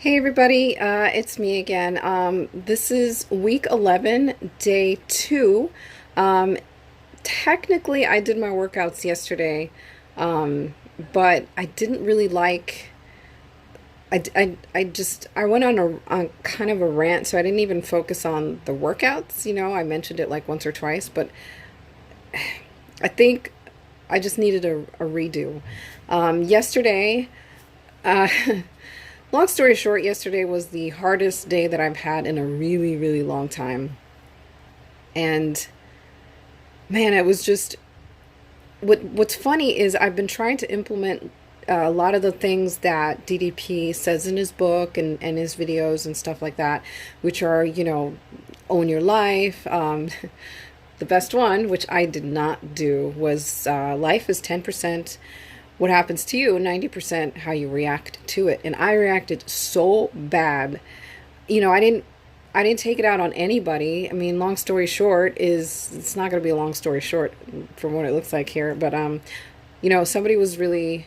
Hey everybody, it's me again. This is week 11, day 2. Um, Technically, I did my workouts yesterday, but I didn't really like. I went on kind of a rant, so I didn't even focus on the workouts. I mentioned it like once or twice, but I think I just needed a redo. Yesterday, uh, long story short, yesterday was the hardest day that I've had in a really, really long time. And man, it was just what's funny is I've been trying to implement a lot of the things that DDP says in his book and his videos and stuff like that, which are, own your life. The best one, which I did not do, was life is 10% what happens to you, 90% how you react to it. And I reacted so bad. I didn't take it out on anybody. I mean, long story short is it's not going to be a long story short from what it looks like here, but somebody was really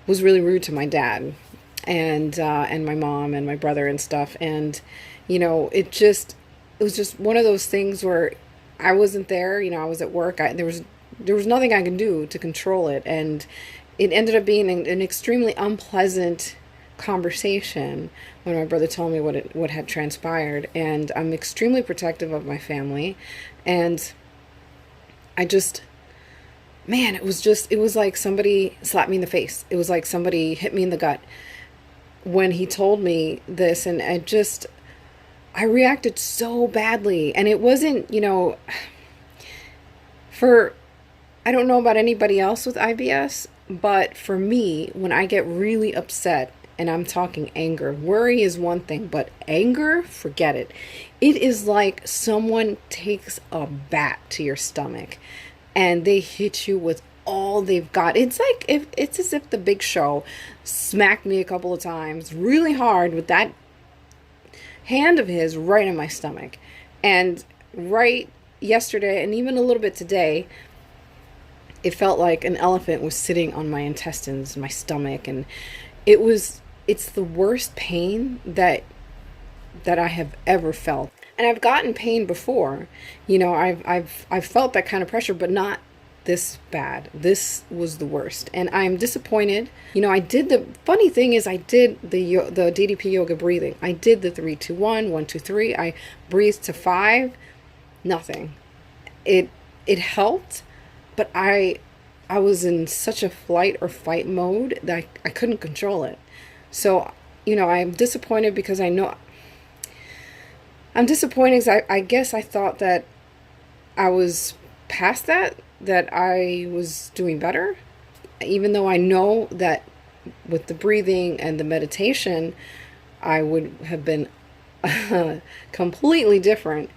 rude to my dad and my mom and my brother and stuff, and it was just one of those things where I wasn't there. I was at work. There was nothing I could do to control it, and it ended up being an extremely unpleasant conversation when my brother told me what had transpired. And I'm extremely protective of my family, and I just, man, it was like somebody slapped me in the face. It was like somebody hit me in the gut when he told me this, and I reacted so badly. And it wasn't, for I don't know about anybody else with IBS, but for me, when I get really upset, and I'm talking anger, worry is one thing, but anger, forget it. It is like someone takes a bat to your stomach and they hit you with all they've got. It's as if the Big Show smacked me a couple of times really hard with that hand of his right in my stomach. And right yesterday, and even a little bit today, it felt like an elephant was sitting on my intestines, my stomach, and it's the worst pain that I have ever felt. And I've gotten pain before. I've felt that kind of pressure, but not this bad. This was the worst. And I'm disappointed. The funny thing is I did the DDP yoga breathing. I did the 3-2-1, 1-2-3. I breathed to 5. Nothing. It helped, but I was in such a flight or fight mode that I couldn't control it. So, I'm disappointed because I'm disappointed because I guess I thought that I was past that I was doing better, even though I know that with the breathing and the meditation, I would have been completely different.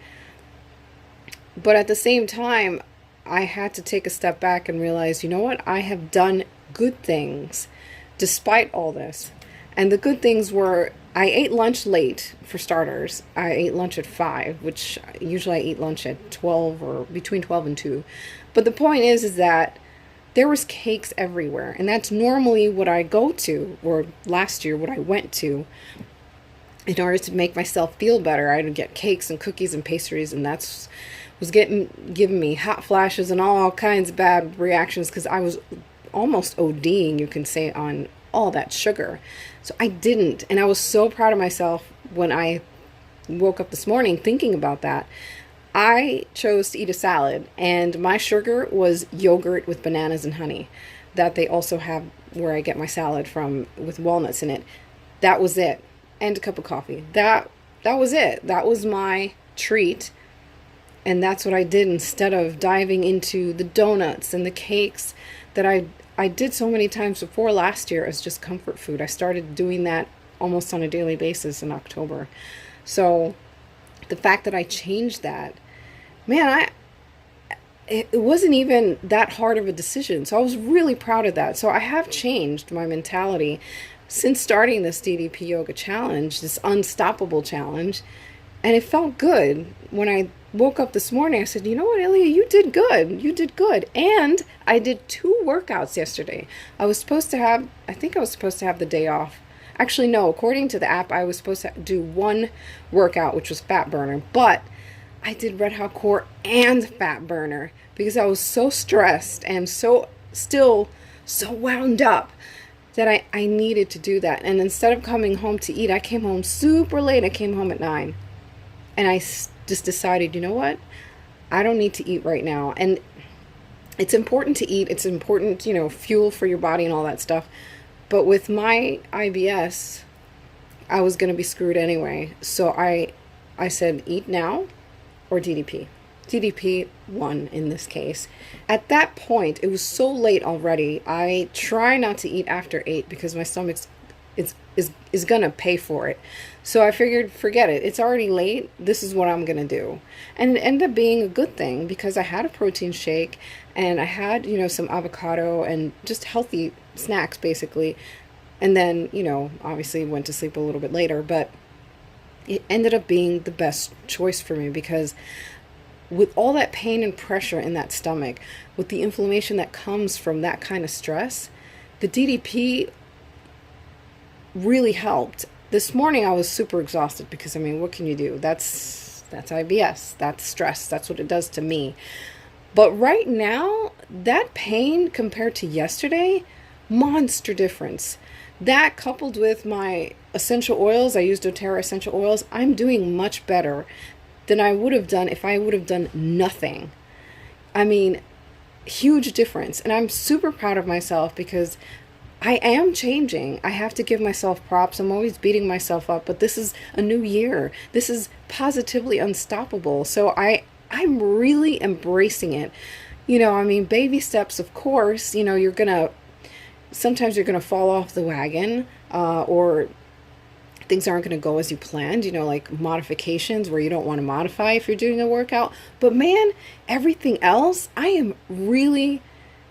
But at the same time, I had to take a step back and realize, you know what? I have done good things despite all this. And the good things were I ate lunch late, for starters. I ate lunch at 5, which usually I eat lunch at 12 or between 12 and 2. But the point is that there was cakes everywhere. And that's normally what I go to, or last year what I went to, in order to make myself feel better. I would get cakes and cookies and pastries, and that's was giving me hot flashes and all kinds of bad reactions because I was almost ODing, you can say, on all that sugar. So I didn't, and I was so proud of myself when I woke up this morning thinking about that. I chose to eat a salad, and my sugar was yogurt with bananas and honey that they also have where I get my salad from with walnuts in it. That was it. And a cup of coffee. That was it. That was my treat. And that's what I did instead of diving into the donuts and the cakes that I did so many times before last year as just comfort food. I started doing that almost on a daily basis in October. So the fact that I changed that, man, it wasn't even that hard of a decision. So I was really proud of that. So I have changed my mentality since starting this DDP yoga challenge, this unstoppable challenge. And it felt good. When I woke up this morning, I said, you know what, Ilya, you did good. You did good. And I did 2 workouts yesterday. I think I was supposed to have the day off Actually, no, according to the app, I was supposed to do one workout, which was fat burner, but I did red hot core and fat burner because I was so stressed and still so wound up that I needed to do that. And instead of coming home to eat, I came home super late. I came home at 9. And I just decided, you know what? I don't need to eat right now. And it's important to eat. It's important, fuel for your body and all that stuff. But with my IBS, I was going to be screwed anyway. So I said, eat now or DDP. DDP won in this case. At that point, it was so late already. I try not to eat after 8 because my stomach is gonna pay for it. So I figured, forget it. It's already late. This is what I'm gonna do. And it ended up being a good thing because I had a protein shake and I had, some avocado and just healthy snacks basically. And then, obviously went to sleep a little bit later, but it ended up being the best choice for me because with all that pain and pressure in that stomach, with the inflammation that comes from that kind of stress, the DDP really helped. This morning I was super exhausted because, what can you do? That's IBS. That's stress. That's what it does to me. But right now, that pain compared to yesterday, monster difference. That coupled with my essential oils, I use doTERRA essential oils, I'm doing much better than I would have done if I would have done nothing. Huge difference. And I'm super proud of myself because I am changing. I have to give myself props. I'm always beating myself up, but this is a new year. This is positively unstoppable. So I'm really embracing it. Baby steps, of course. Sometimes you're gonna fall off the wagon, or things aren't going to go as you planned, like modifications where you don't want to modify if you're doing a workout. But man, everything else, I am really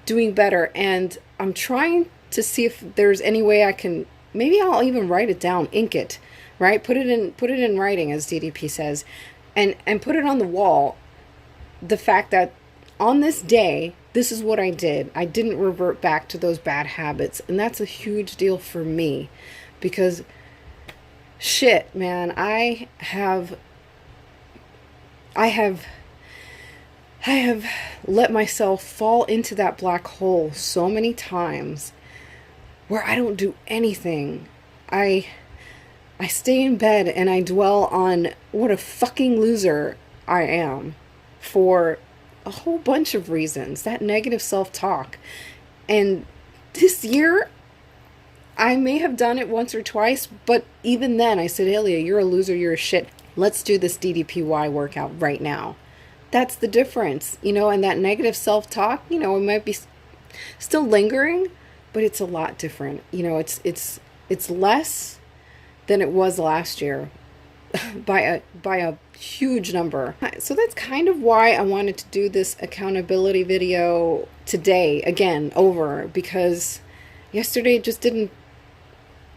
doing better. And I'm trying to see if there's any way I can, maybe I'll even write it down, ink it, right? Put it in writing, as DDP says, and put it on the wall. The fact that on this day, this is what I did. I didn't revert back to those bad habits. And that's a huge deal for me because shit, man, I have let myself fall into that black hole so many times where I don't do anything. I stay in bed and I dwell on what a fucking loser I am for a whole bunch of reasons. That negative self-talk. And this year, I may have done it once or twice, but even then I said, Ilya, you're a loser, you're a shit. Let's do this DDPY workout right now. That's the difference, and that negative self-talk, it might be still lingering, but it's a lot different. It's less than it was last year by a huge number. So that's kind of why I wanted to do this accountability video today, again, because yesterday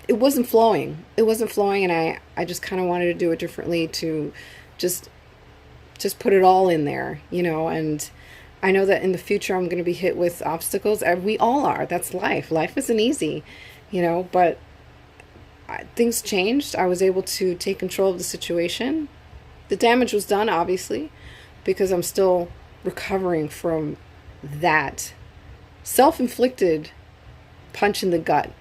it wasn't flowing. And I just kind of wanted to do it differently to just put it all in there, and I know that in the future I'm going to be hit with obstacles. We all are. That's life. Life isn't easy, but things changed. I was able to take control of the situation. The damage was done, obviously, because I'm still recovering from that self-inflicted punch in the gut.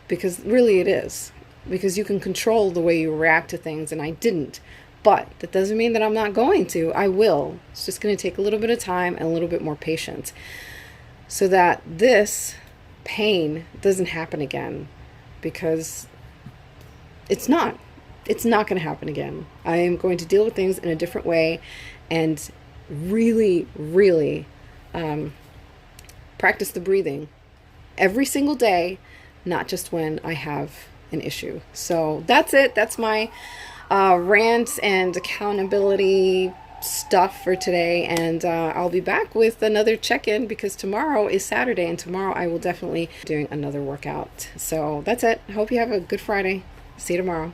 Because really it is. Because you can control the way you react to things, and I didn't. But that doesn't mean that I'm not going to. I will. It's just going to take a little bit of time and a little bit more patience so that this pain doesn't happen again. Because it's not going to happen again. I am going to deal with things in a different way and really, really practice the breathing every single day, not just when I have an issue. So that's it. That's my rant and accountability stuff for today. And I'll be back with another check-in because tomorrow is Saturday, and tomorrow I will definitely be doing another workout. So that's it. I hope you have a good Friday. See you tomorrow.